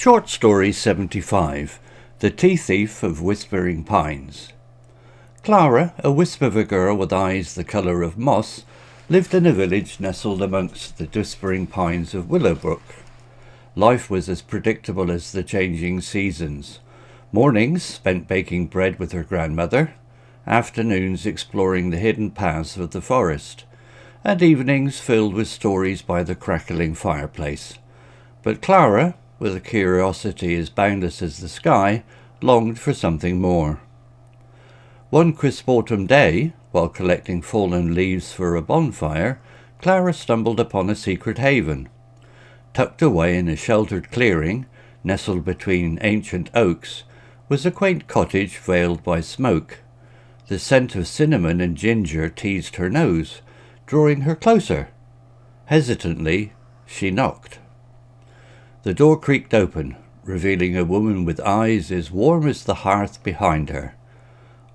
Short Story 75. The Tea Thief of Whispering Pines. Clara, a wisp of a girl with eyes the colour of moss, lived in a village nestled amongst the whispering pines of Willowbrook. Life was as predictable as the changing seasons. Mornings spent baking bread with her grandmother, afternoons exploring the hidden paths of the forest, and evenings filled with stories by the crackling fireplace. But Clara, with a curiosity as boundless as the sky, longed for something more. One crisp autumn day, while collecting fallen leaves for a bonfire, Clara stumbled upon a secret haven. Tucked away in a sheltered clearing, nestled between ancient oaks, was a quaint cottage veiled by smoke. The scent of cinnamon and ginger teased her nose, drawing her closer. Hesitantly, she knocked. The door creaked open, revealing a woman with eyes as warm as the hearth behind her.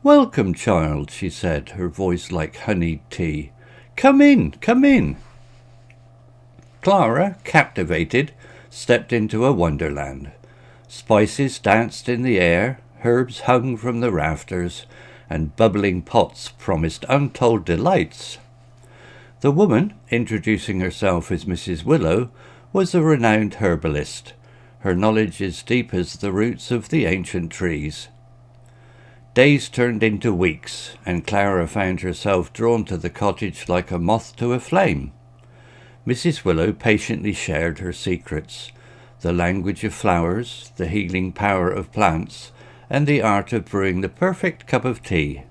"Welcome, child," she said, her voice like honeyed tea. Come in, come in." Clara, captivated, stepped into a wonderland. Spices danced in the air, herbs hung from the rafters, and bubbling pots promised untold delights. The woman, introducing herself as Mrs. Willow, was a renowned herbalist, her knowledge as deep as the roots of the ancient trees. Days turned into weeks, and Clara found herself drawn to the cottage like a moth to a flame. Mrs. Willow patiently shared her secrets, the language of flowers, the healing power of plants, and the art of brewing the perfect cup of tea.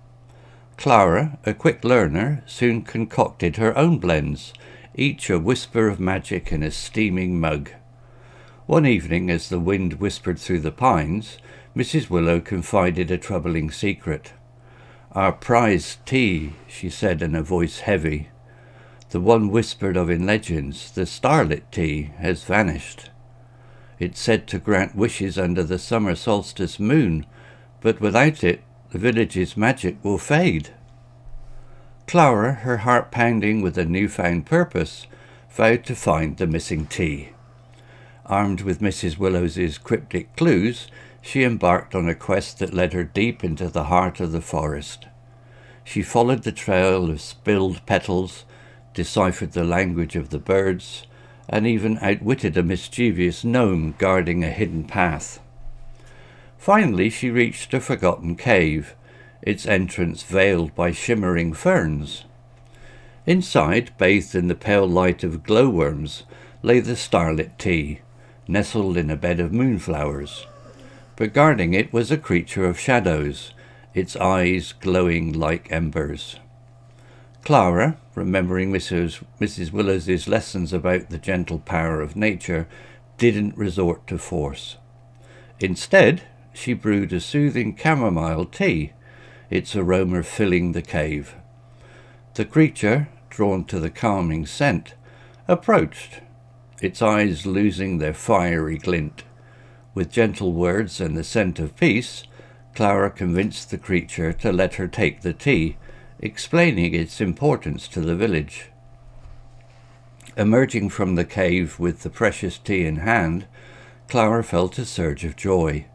Clara, a quick learner, soon concocted her own blends, each a whisper of magic in a steaming mug. One evening, as the wind whispered through the pines, Mrs. Willow confided a troubling secret. "Our prized tea," she said in a voice heavy, "the one whispered of in legends, the starlit tea, has vanished. It's said to grant wishes under the summer solstice moon, but without it, the village's magic will fade." Clara, her heart pounding with a newfound purpose, vowed to find the missing tea. Armed with Mrs. Willow's cryptic clues, she embarked on a quest that led her deep into the heart of the forest. She followed the trail of spilled petals, deciphered the language of the birds, and even outwitted a mischievous gnome guarding a hidden path. Finally she reached a forgotten cave, its entrance veiled by shimmering ferns. Inside, bathed in the pale light of glowworms, lay the starlit tea, nestled in a bed of moonflowers. But guarding it was a creature of shadows, its eyes glowing like embers. Clara, remembering Mrs. Willow's lessons about the gentle power of nature, didn't resort to force. Instead, she brewed a soothing chamomile tea, its aroma filling the cave. The creature, drawn to the calming scent, approached, its eyes losing their fiery glint. With gentle words and the scent of peace, Clara convinced the creature to let her take the tea, explaining its importance to the village. Emerging from the cave with the precious tea in hand, Clara felt a surge of joy.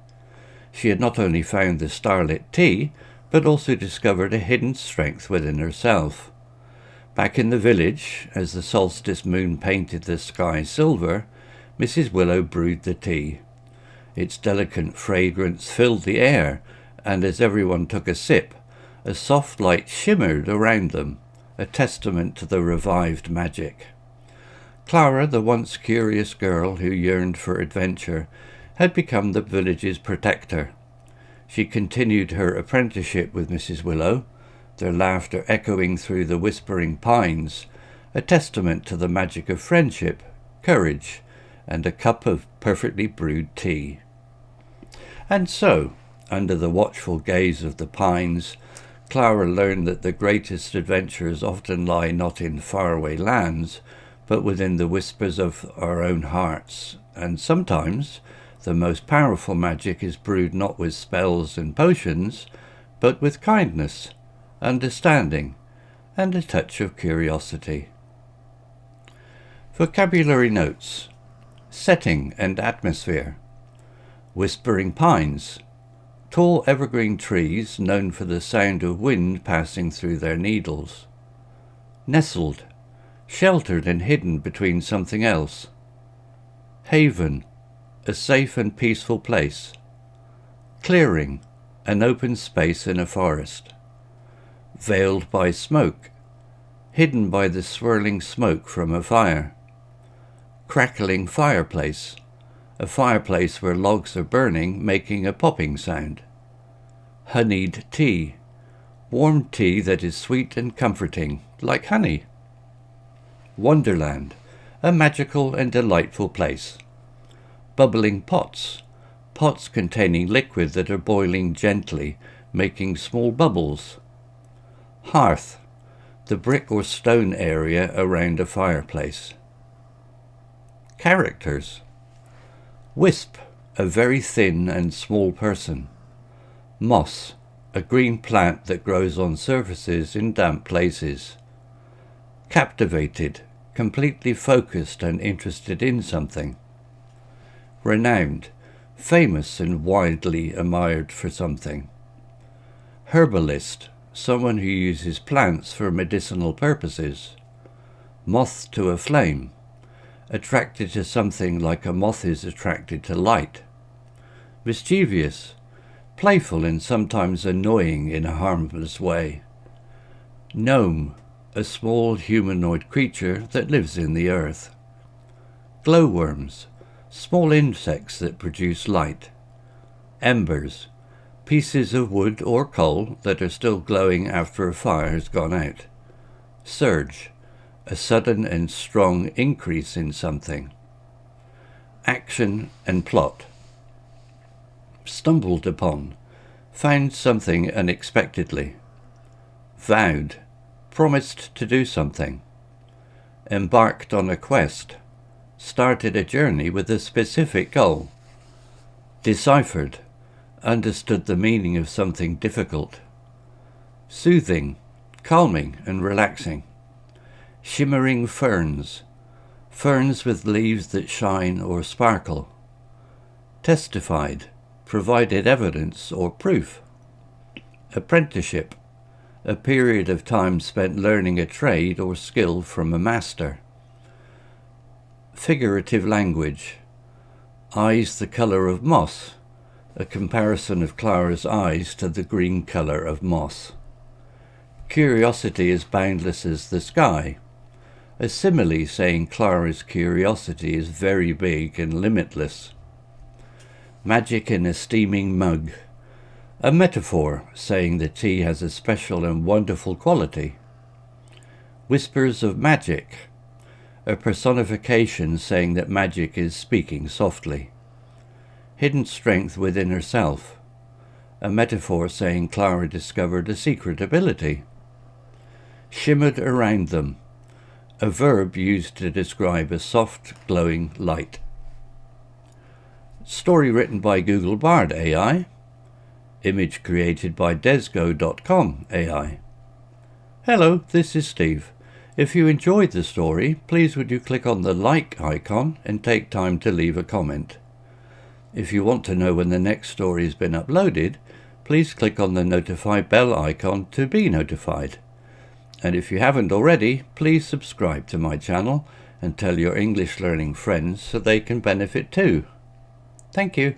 She had not only found the starlit tea, but also discovered a hidden strength within herself. Back in the village, as the solstice moon painted the sky silver, Mrs. Willow brewed the tea. Its delicate fragrance filled the air, and as everyone took a sip, a soft light shimmered around them, a testament to the revived magic. Clara, the once curious girl who yearned for adventure, had become the village's protector. She continued her apprenticeship with Mrs. Willow, their laughter echoing through the whispering pines, a testament to the magic of friendship, courage, and a cup of perfectly brewed tea. And so, under the watchful gaze of the pines, Clara learned that the greatest adventures often lie not in faraway lands, but within the whispers of our own hearts, and sometimes the most powerful magic is brewed not with spells and potions, but with kindness, understanding, and a touch of curiosity. Vocabulary notes. Setting and atmosphere. Whispering pines, tall evergreen trees known for the sound of wind passing through their needles. Nestled, sheltered and hidden between something else. Haven, a safe and peaceful place. Clearing, an open space in a forest. Veiled by smoke, hidden by the swirling smoke from a fire. Crackling fireplace, a fireplace where logs are burning, making a popping sound. Honeyed tea, warm tea that is sweet and comforting, like honey. Wonderland, a magical and delightful place. Bubbling pots, pots containing liquid that are boiling gently, making small bubbles. Hearth, the brick or stone area around a fireplace. Characters. Wisp, a very thin and small person. Moss, a green plant that grows on surfaces in damp places. Captivated, completely focused and interested in something. Renowned, famous and widely admired for something. Herbalist, someone who uses plants for medicinal purposes. Moth to a flame, attracted to something like a moth is attracted to light. Mischievous, playful and sometimes annoying in a harmless way. Gnome, a small humanoid creature that lives in the earth. Glowworms, small insects that produce light. Embers, pieces of wood or coal that are still glowing after a fire has gone out. Surge, a sudden and strong increase in something. Action and plot. Stumbled upon, found something unexpectedly. Vowed, promised to do something. Embarked on a quest, started a journey with a specific goal. Deciphered, understood the meaning of something difficult. Soothing, calming and relaxing. Shimmering ferns, ferns with leaves that shine or sparkle. Testified, provided evidence or proof. Apprenticeship, a period of time spent learning a trade or skill from a master. Figurative language. Eyes the colour of moss, a comparison of Clara's eyes to the green colour of moss. Curiosity as boundless as the sky, a simile saying Clara's curiosity is very big and limitless. Magic in a steaming mug, a metaphor saying the tea has a special and wonderful quality. Whispers of magic, a personification saying that magic is speaking softly. Hidden strength within herself, a metaphor saying Clara discovered a secret ability. Shimmered around them, a verb used to describe a soft, glowing light. Story written by Google Bard AI. Image created by desgo.com AI. Hello, this is Steve. If you enjoyed the story, please would you click on the like icon and take time to leave a comment. If you want to know when the next story has been uploaded, please click on the notify bell icon to be notified. And if you haven't already, please subscribe to my channel and tell your English learning friends so they can benefit too. Thank you.